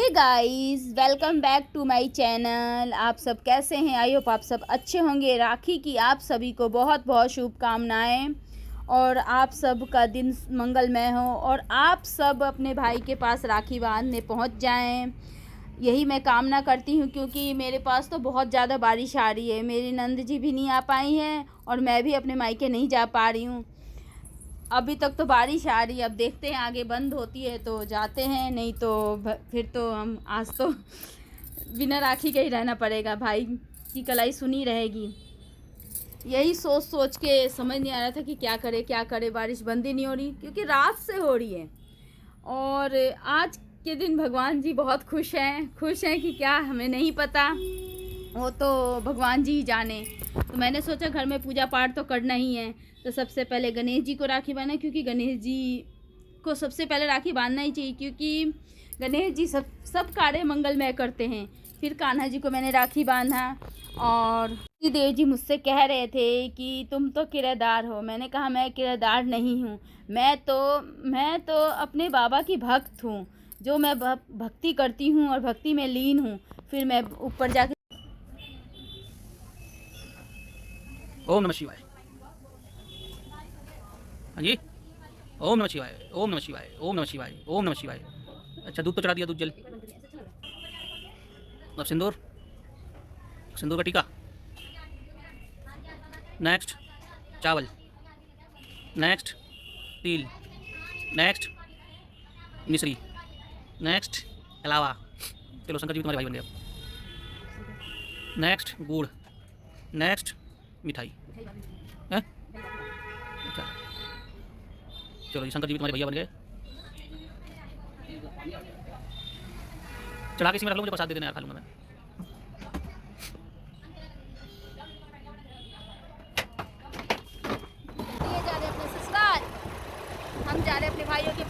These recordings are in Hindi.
Hey guys, welcome back to my channel. आप सब कैसे हैं? आई होप आप सब अच्छे होंगे। राखी की आप सभी को बहुत बहुत शुभकामनाएं और आप सब का दिन मंगलमय हो और आप सब अपने भाई के पास राखी बांधने पहुंच जाएं, यही मैं कामना करती हूं। क्योंकि मेरे पास तो बहुत ज़्यादा बारिश आ रही है, मेरी नंद जी भी नहीं आ पाई हैं और मैं भी अपने मायके नहीं जा पा रही हूँ। अभी तक तो बारिश आ रही है, अब देखते हैं आगे बंद होती है तो जाते हैं, नहीं तो फिर तो हम आज तो बिना राखी के ही रहना पड़ेगा। भाई की कलाई सुनी रहेगी। यही सोच सोच के समझ नहीं आ रहा था कि क्या करे। बारिश बंद ही नहीं हो रही क्योंकि रात से हो रही है। और आज के दिन भगवान जी बहुत खुश हैं कि क्या हमें नहीं पता, वो तो भगवान जी ही जाने। तो मैंने सोचा घर में पूजा पाठ तो करना ही है, तो सबसे पहले गणेश जी को राखी बांधा, क्योंकि गणेश जी को सबसे पहले राखी बांधना ही चाहिए, क्योंकि गणेश जी सब कार्य मंगलमय करते हैं। फिर कान्हा जी को मैंने राखी बांधा। और देव जी मुझसे कह रहे थे कि तुम तो किराएदार हो। मैंने कहा मैं किराएदार नहीं हूँ, मैं तो अपने बाबा की भक्त हूँ, जो मैं भक्ति करती हूँ और भक्ति में लीन हूँ। फिर मैं ऊपर जाके ओम नमः शिवाय। हाँ जी, ओम नमः शिवाय, ओम नमः शिवाय, ओम नमः शिवाय, ओम नमः शिवाय। अच्छा, दूध तो चढ़ा दिया, दूध जल। अब सिंदूर, सिंदूर का टीका। नेक्स्ट चावल, नेक्स्ट तिल, नेक्स्ट मिश्री, नेक्स्ट अलावा। चलो, शंकर जी तुम्हारे भाई बन गए अब। नेक्स्ट गुड़, नेक्स्ट मिठाई है। अच्छा, चलो जी, शंकर जी भी तुम्हारे भैया बन गए। चढ़ा के इसी में रख लो, मुझे प्रसाद दे देना यार, खा लूँगा मैं। ये जा रहे अपने ससुराल, हम जा रहे अपने भाइयों के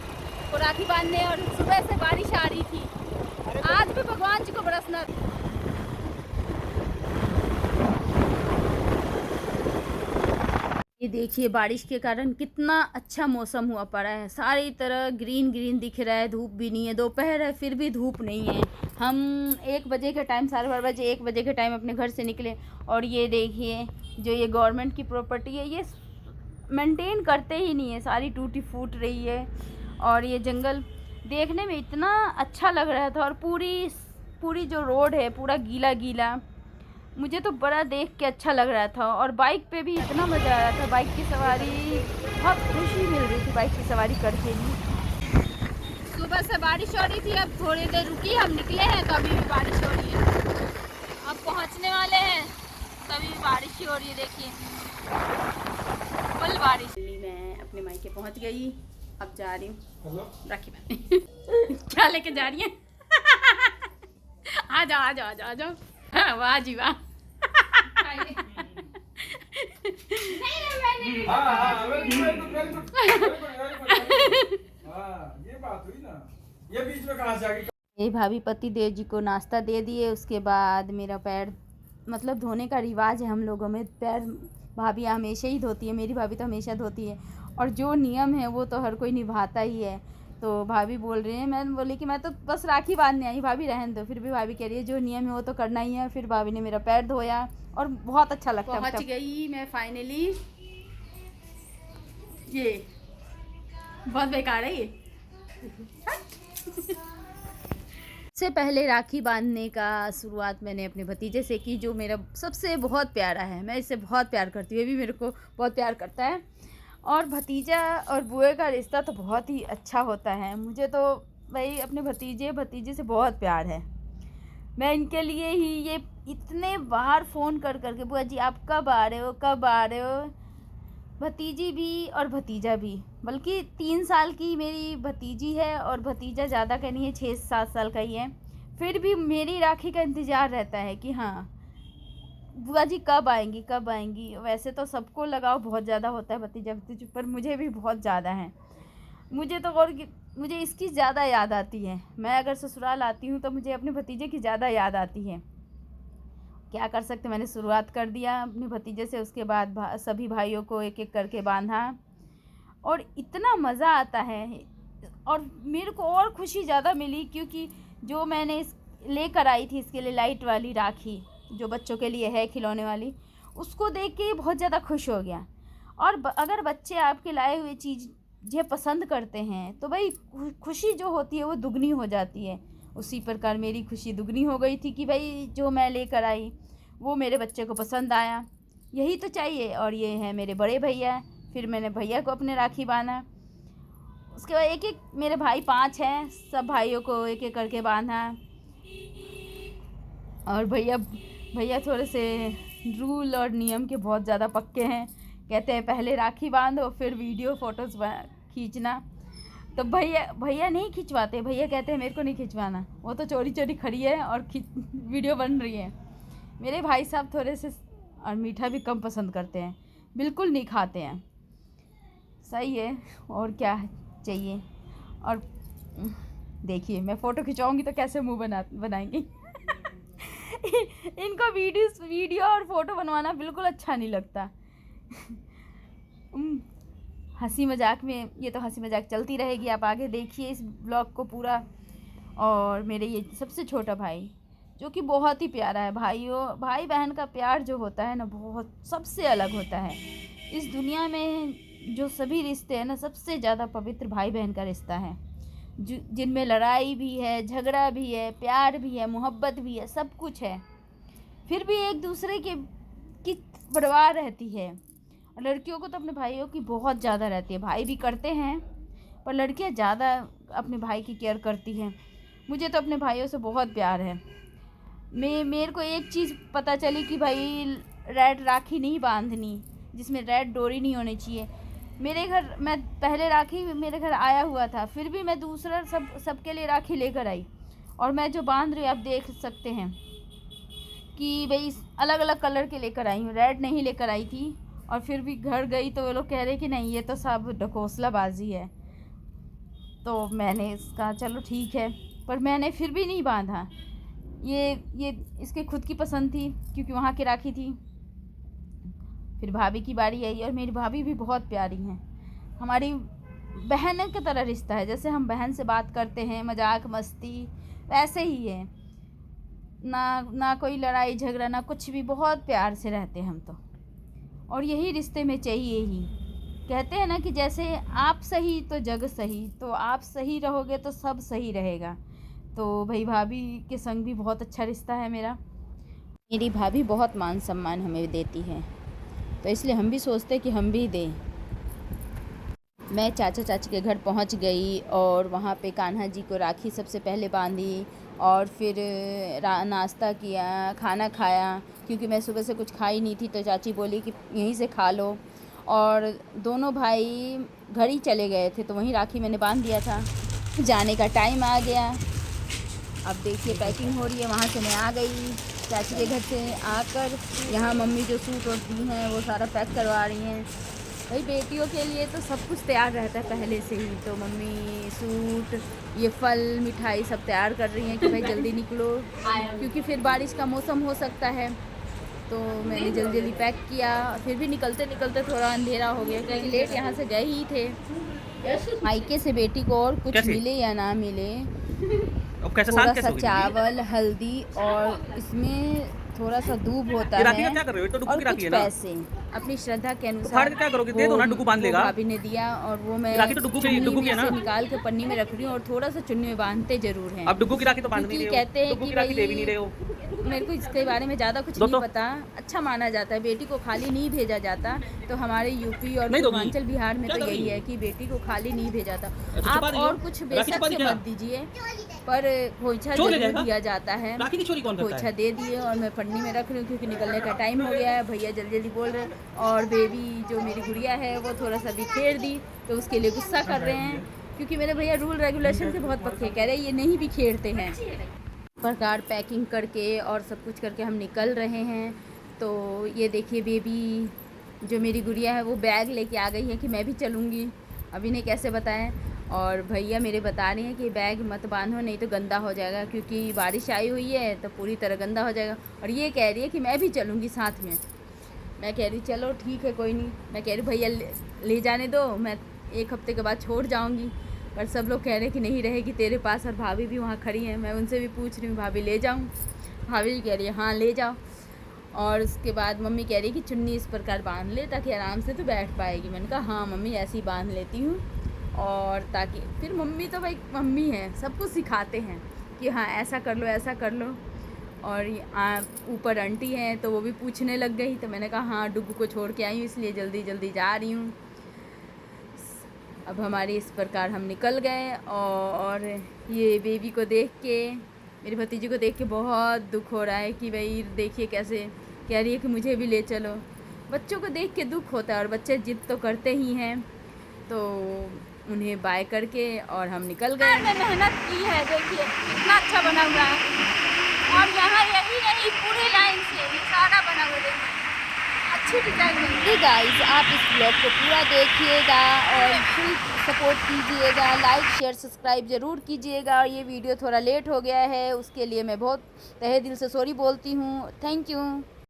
को राखी बांधने। और सुबह से बारिश आ रही थी, आज भी भगवान जी को बरसना। ये देखिए बारिश के कारण कितना अच्छा मौसम हुआ पड़ा है, सारी तरह ग्रीन ग्रीन दिख रहा है। धूप भी नहीं है, दोपहर है फिर भी धूप नहीं है। हम 1 बजे के टाइम, 12:30 1 बजे के टाइम अपने घर से निकले। और ये देखिए जो ये गवर्नमेंट की प्रॉपर्टी है, ये मेंटेन करते ही नहीं है, सारी टूटी फूट रही है। और ये जंगल देखने में इतना अच्छा लग रहा था, और पूरी जो रोड है पूरा गीला गीला, मुझे तो बड़ा देख के अच्छा लग रहा था। और बाइक पे भी इतना मज़ा आ रहा था, बाइक की सवारी, बहुत खुशी मिल रही थी बाइक की सवारी करके भी। सुबह से बारिश हो रही थी, अब थोड़ी देर रुकी, हम निकले हैं तो अभी भी बारिश हो रही है। अब पहुंचने वाले हैं, तभी भी बारिश ही हो रही है। देखिए फुल बारिश। मैं अपने मायके पहुंच गई, अब जा रही हूँ राखी बांधने। क्या लेके जा रही है? आ जाओ आ जाओ आ जाओ आ जाओ। हाँ, वाह जी वाह। ये बात हुई ना, ये बीच में कहाँ से आ गई? ये भाभी पति देव जी को नाश्ता दे दिए, उसके बाद मेरा पैर मतलब धोने का रिवाज है हम लोगों में। पैर भाभी हमेशा ही धोती है, मेरी भाभी तो हमेशा धोती है, और जो नियम है वो तो हर कोई निभाता ही है। तो भाभी बोल रही है, मैं बोली कि मैं तो बस राखी बांधने आई, भाभी रहने दो। फिर भी भाभी कह रही है जो नियम है वो तो करना ही है। फिर भाभी ने मेरा पैर धोया और बहुत अच्छा लगता। पहुंच गई मैं फाइनली। ये बहुत बेकार है ये। से पहले राखी बांधने का शुरुआत मैंने अपने भतीजे से की, जो मेरा सबसे बहुत प्यारा है। मैं इससे बहुत प्यार करती हूँ, ये भी मेरे को बहुत प्यार करता है। और भतीजा और बुए का रिश्ता तो बहुत ही अच्छा होता है। मुझे तो भाई अपने भतीजे से बहुत प्यार है। मैं इनके लिए ही ये इतने बार फ़ोन कर करके, बुआ जी आप कब आ रहे हो, कब आ रहे हो। भतीजी भी और भतीजा भी, बल्कि 3 साल की मेरी भतीजी है और भतीजा ज़्यादा का नहीं है, 6-7 साल का ही है। फिर भी मेरी राखी का इंतज़ार रहता है कि हाँ बुआ जी कब आएंगी कब आएंगी। वैसे तो सबको लगाव बहुत ज़्यादा होता है भतीजा भतीजी पर, मुझे भी बहुत ज़्यादा है। मुझे इसकी ज़्यादा याद आती है। मैं अगर ससुराल आती हूँ तो मुझे अपने भतीजे की ज़्यादा याद आती है। क्या कर सकते, मैंने शुरुआत कर दिया अपने भतीजे से। उसके बाद सभी भाइयों को एक एक करके बांधा और इतना मज़ा आता है। और मेरे को और खुशी ज़्यादा मिली क्योंकि जो मैंने लेकर आई थी इसके लिए लाइट वाली राखी, जो बच्चों के लिए है खिलौने वाली, उसको देख के बहुत ज़्यादा खुश हो गया। और अगर बच्चे आपके लाए हुए चीज़ें पसंद करते हैं तो भाई खुशी जो होती है वो दुगनी हो जाती है। उसी प्रकार मेरी खुशी दुगनी हो गई थी कि भाई जो मैं लेकर आई वो मेरे बच्चे को पसंद आया, यही तो चाहिए। और ये है मेरे बड़े भैया, फिर मैंने भैया को अपने राखी बांधा। उसके बाद एक एक मेरे भाई 5 हैं, सब भाइयों को एक एक करके बांधा। और भैया थोड़े से रूल और नियम के बहुत ज़्यादा पक्के हैं। कहते हैं पहले राखी बांधो फिर वीडियो फ़ोटोज़ खींचना। तो भैया नहीं खिंचवाते, भैया कहते हैं मेरे को नहीं खिंचवाना, वो तो चोरी चोरी खड़ी है और वीडियो बन रही है। मेरे भाई साहब थोड़े से और मीठा भी कम पसंद करते हैं, बिल्कुल नहीं खाते हैं। सही है, और क्या चाहिए। और देखिए मैं फ़ोटो खिंचाऊँगी तो कैसे मुँह बनाएंगी इनको वीडियो और फ़ोटो बनवाना बिल्कुल अच्छा नहीं लगता। हंसी मजाक में, ये तो हंसी मजाक चलती रहेगी, आप आगे देखिए इस ब्लॉग को पूरा। और मेरे ये सबसे छोटा भाई जो कि बहुत ही प्यारा है। भाई बहन का प्यार जो होता है ना, बहुत सबसे अलग होता है। इस दुनिया में जो सभी रिश्ते हैं ना, सबसे ज़्यादा पवित्र भाई बहन का रिश्ता है, जिनमें लड़ाई भी है, झगड़ा भी है, प्यार भी है, मोहब्बत भी है, सब कुछ है, फिर भी एक दूसरे की परवाह रहती है। और लड़कियों को तो अपने भाइयों की बहुत ज़्यादा रहती है, भाई भी करते हैं पर लड़कियां ज़्यादा अपने भाई की केयर करती हैं। मुझे तो अपने भाइयों से बहुत प्यार है। मेरे को एक चीज़ पता चली कि भाई रेड राखी नहीं बांधनी, जिसमें रेड डोरी नहीं होनी चाहिए। मेरे घर मैं पहले राखी मेरे घर आया हुआ था, फिर भी मैं दूसरा सबके लिए राखी लेकर आई। और मैं जो बांध रही हूँ आप देख सकते हैं कि भाई अलग अलग कलर के लेकर आई हूँ, रेड नहीं लेकर आई थी। और फिर भी घर गई तो वो लोग कह रहे कि नहीं ये तो सब ढकोसलाबाजी है। तो मैंने इसका चलो ठीक है, पर मैंने फिर भी नहीं बांधा। ये इसके खुद की पसंद थी क्योंकि वहाँ की राखी थी। फिर भाभी की बारी आई, और मेरी भाभी भी बहुत प्यारी हैं, हमारी बहन की तरह रिश्ता है। जैसे हम बहन से बात करते हैं मजाक मस्ती, वैसे ही है ना कोई लड़ाई झगड़ा ना कुछ भी, बहुत प्यार से रहते हैं हम तो। और यही रिश्ते में चाहिए ही। कहते हैं ना कि जैसे आप सही तो जग सही, तो आप सही रहोगे तो सब सही रहेगा। तो भाई भाभी के संग भी बहुत अच्छा रिश्ता है मेरा। मेरी भाभी बहुत मान सम्मान हमें देती है, तो इसलिए हम भी सोचते हैं कि हम भी दें। मैं चाचा चाची के घर पहुंच गई और वहाँ पे कान्हा जी को राखी सबसे पहले बांधी, और फिर नाश्ता किया, खाना खाया, क्योंकि मैं सुबह से कुछ खाई नहीं थी। तो चाची बोली कि यहीं से खा लो। और दोनों भाई घर ही चले गए थे, तो वहीं राखी मैंने बांध दिया था। जाने का टाइम आ गया, अब देखिए पैकिंग हो रही है। वहाँ से मैं आ गई चाची के घर से आकर, यहाँ मम्मी जो सूट और दी हैं वो सारा पैक करवा रही हैं। भाई बेटियों के लिए तो सब कुछ तैयार रहता है पहले से ही। तो मम्मी सूट, ये फल, मिठाई सब तैयार कर रही हैं कि भाई जल्दी निकलो, क्योंकि फिर बारिश का मौसम हो सकता है। तो मैंने जल्दी जल्दी पैक किया। फिर भी निकलते निकलते थोड़ा अंधेरा हो गया, क्योंकि लेट यहाँ से गए ही थे। मायके से बेटी को और कुछ मिले या ना मिले, थोड़ा सा चावल, हल्दी, और इसमें थोड़ा सा दूब होता है, क्या कर रहे हो? तो और कुछ पैसे अपनी श्रद्धा के अनुसार क्या करोगे? दे दो ना, डुगू बांध लेगा। भाभी ने दिया, और वो मैं चुन्नी में से निकाल के पन्नी में रख रही हूँ, और थोड़ा सा चुन्नी में बांधते जरूर हैं। अब डुगू की राखी तो बांध नहीं रहे हो, कहते हैं कि भाई दे भी नहीं रहे हो। मेरे को इसके बारे में ज़्यादा कुछ नहीं पता। अच्छा माना जाता है, बेटी को खाली नहीं भेजा जाता। तो हमारे यूपी और पूर्वांचल बिहार में तो यही है कि बेटी को खाली नहीं भेजा जाता। आप और कुछ बेशक से मत दीजिए, पर खोइछा जरूर दिया जाता है। खोइछा दे दिए, और मैं पन्नी में रख रही हूँ क्योंकि निकलने का टाइम हो गया है। भैया जल्दी जल्दी बोल रहे हैं, और बेबी जो मेरी गुड़िया है वो थोड़ा सा बिखेर दी, तो उसके लिए गुस्सा कर रहे हैं, क्योंकि मेरे भैया रूल रेगुलेशन के बहुत पक्के, कह रहे हैं ये नहीं बिखेरते हैं। प्रकार पैकिंग करके और सब कुछ करके हम निकल रहे हैं। तो ये देखिए बेबी जो मेरी गुड़िया है वो बैग लेके आ गई है कि मैं भी चलूँगी, अभी नहीं कैसे बताएं। और भैया मेरे बता रहे हैं कि बैग मत बांधो, नहीं तो गंदा हो जाएगा, क्योंकि बारिश आई हुई है तो पूरी तरह गंदा हो जाएगा। और ये कह रही है कि मैं भी चलूँगी साथ में। मैं कह रही चलो ठीक है कोई नहीं। मैं कह रही भैया ले जाने दो, मैं 1 हफ्ते के बाद छोड़ जाऊँगी। पर सब लोग कह रहे कि नहीं रहेगी तेरे पास, और भाभी भी वहाँ खड़ी हैं। मैं उनसे भी पूछ रही हूँ भाभी ले जाऊँ, भाभी कह रही है हाँ ले जाओ। और उसके बाद मम्मी कह रही कि चुन्नी इस प्रकार बांध ले ताकि आराम से तो बैठ पाएगी। मैंने कहा हाँ मम्मी ऐसे ही बांध लेती हूँ, और ताकि फिर मम्मी तो भाई मम्मी है, सब कुछ सिखाते हैं कि हाँ ऐसा कर लो ऐसा कर लो। और ऊपर आंटी हैं तो वो भी पूछने लग गई, तो मैंने कहा हाँ डुब्बू को छोड़ के आई हूँ इसलिए जल्दी जल्दी जा रही हूँ। अब हमारे इस प्रकार हम निकल गए। और ये बेबी को देख के, मेरी भतीजी को देख के बहुत दुख हो रहा है कि भाई देखिए कैसे कह रही है कि मुझे भी ले चलो। बच्चों को देख के दुख होता है, और बच्चे जिद तो करते ही हैं। तो उन्हें बाय करके और हम निकल गए। मैंने मेहनत की है, देखिए कितना अच्छा बना हुआ है। और यहाँ यही नहीं पूरी लाइन से ये सारा बना हुआ, देखिए अच्छी डिजाइन है। तो गाइस आप इस ब्लॉग को पूरा देखिएगा और फुल सपोर्ट कीजिएगा, लाइक शेयर सब्सक्राइब ज़रूर कीजिएगा। और ये वीडियो थोड़ा लेट हो गया है, उसके लिए मैं बहुत तहे दिल से सॉरी बोलती हूँ। Thank you.